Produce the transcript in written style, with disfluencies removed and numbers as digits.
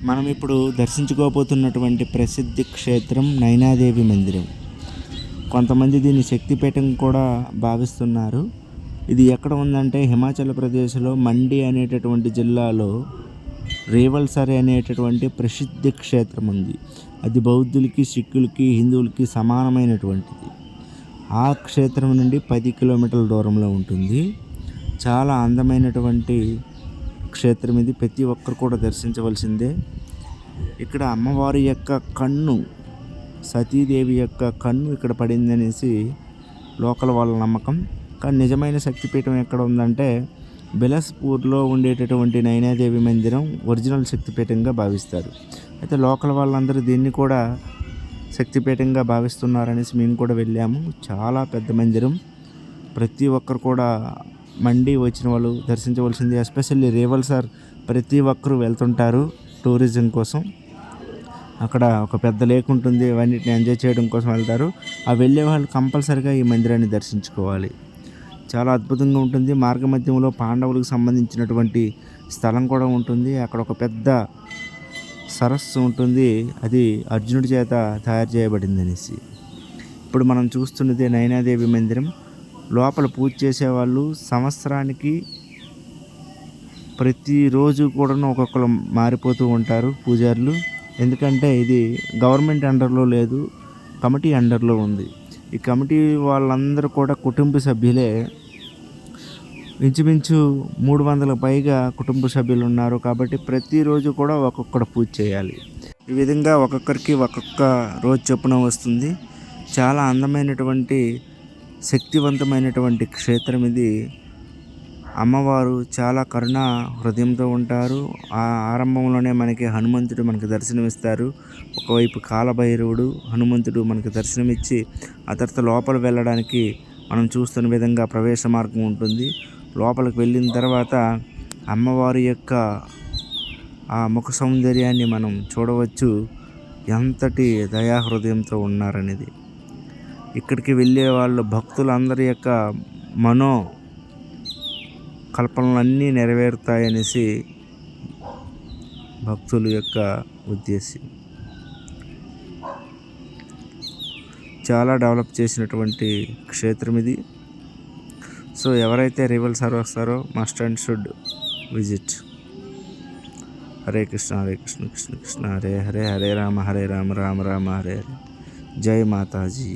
మనం ఇప్పుడు దర్శించుకోబోతున్నటువంటి ప్రసిద్ధి క్షేత్రం నైనాదేవి మందిరం. కొంతమంది దీన్ని శక్తిపీఠం కూడా భావిస్తున్నారు. ఇది ఎక్కడ ఉందంటే హిమాచల్ ప్రదేశ్లో మండి అనేటటువంటి జిల్లాలో రేవల్సరే అనేటటువంటి ప్రసిద్ధి క్షేత్రం ఉంది. అది బౌద్ధులకి, సిక్కులకి, హిందువులకి సమానమైనటువంటిది. ఆ క్షేత్రం నుండి 10 కిలోమీటర్ల దూరంలో ఉంటుంది. చాలా అందమైనటువంటి క్షేత్రం ఇది. ప్రతి ఒక్కరు కూడా దర్శించవలసిందే. ఇక్కడ అమ్మవారి యొక్క కన్ను, సతీదేవి యొక్క కన్ను ఇక్కడ పడిందనేసి లోకల్ వాళ్ళ నమ్మకం. కానీ నిజమైన శక్తిపీఠం ఎక్కడ ఉందంటే బిలాస్పూర్లో ఉండేటటువంటి నైనాదేవి మందిరం ఒరిజినల్ శక్తిపీఠంగా భావిస్తారు. అయితే లోకల్ వాళ్ళందరూ దీన్ని కూడా శక్తిపీఠంగా భావిస్తున్నారనేసి మేము కూడా వెళ్ళాము. చాలా పెద్ద మందిరం. ప్రతి ఒక్కరు కూడా మండి వచ్చిన వాళ్ళు దర్శించవలసింది. ఎస్పెషల్లీ రేవల్సర్ ప్రతి ఒక్కరూ వెళ్తుంటారు టూరిజం కోసం. అక్కడ ఒక పెద్ద లేక్ ఉంటుంది, అవన్నిటిని ఎంజాయ్ చేయడం కోసం వెళ్తారు. ఆ వెళ్ళే వాళ్ళు కంపల్సరిగా ఈ మందిరాన్ని దర్శించుకోవాలి. చాలా అద్భుతంగా ఉంటుంది. మార్గమధ్యంలో పాండవులకు సంబంధించినటువంటి స్థలం కూడా ఉంటుంది. అక్కడ ఒక పెద్ద సరస్సు ఉంటుంది, అది అర్జునుడి చేత తయారు చేయబడింది అనేసి. ఇప్పుడు మనం చూస్తున్నది నైనాదేవి మందిరం. లోపల పూజ చేసేవాళ్ళు సంవత్సరానికి ప్రతిరోజు కూడా ఒక్కొక్కరు మారిపోతూ ఉంటారు పూజారులు. ఎందుకంటే ఇది గవర్నమెంట్ అండర్లో లేదు, కమిటీ అండర్లో ఉంది. ఈ కమిటీ వాళ్ళందరూ కూడా కుటుంబ సభ్యులే. ఇంచుమించు 300 పైగా కుటుంబ సభ్యులు ఉన్నారు. కాబట్టి ప్రతిరోజు కూడా ఒక్కొక్కడు పూజ చేయాలి. ఈ విధంగా ఒక్కొక్కరికి ఒక్కొక్క రోజు చొప్పున వస్తుంది. చాలా అందమైనటువంటి శక్తివంతమైనటువంటి క్షేత్రం ఇది. అమ్మవారు చాలా కరుణా హృదయంతో ఉంటారు. ఆ ఆరంభంలోనే మనకి హనుమంతుడు మనకి దర్శనమిస్తారు. ఒకవైపు కాలభైరవుడు, హనుమంతుడు మనకి దర్శనమిచ్చి ఆ తర్వాత లోపల వెళ్ళడానికి మనం చూస్తున్న విధంగా ప్రవేశ మార్గం ఉంటుంది. లోపలికి వెళ్ళిన తర్వాత అమ్మవారి యొక్క ఆ ముఖ సౌందర్యాన్ని మనం చూడవచ్చు, ఎంతటి దయాహృదయంతో ఉన్నారనేది. ఇక్కడికి వెళ్ళే వాళ్ళు భక్తులందరి యొక్క మనో కల్పనలన్నీ నెరవేరుతాయనేసి భక్తుల యొక్క ఉద్దేశం. చాలా డెవలప్ చేసినటువంటి క్షేత్రం ఇది. సో ఎవరైతే రేవల్సర్ వస్తారో must and should visit. Hare Krishna Hare Krishna Krishna Krishna Hare Hare, Hare Rama Rama Rama Hare Hare. జై మాతాజీ.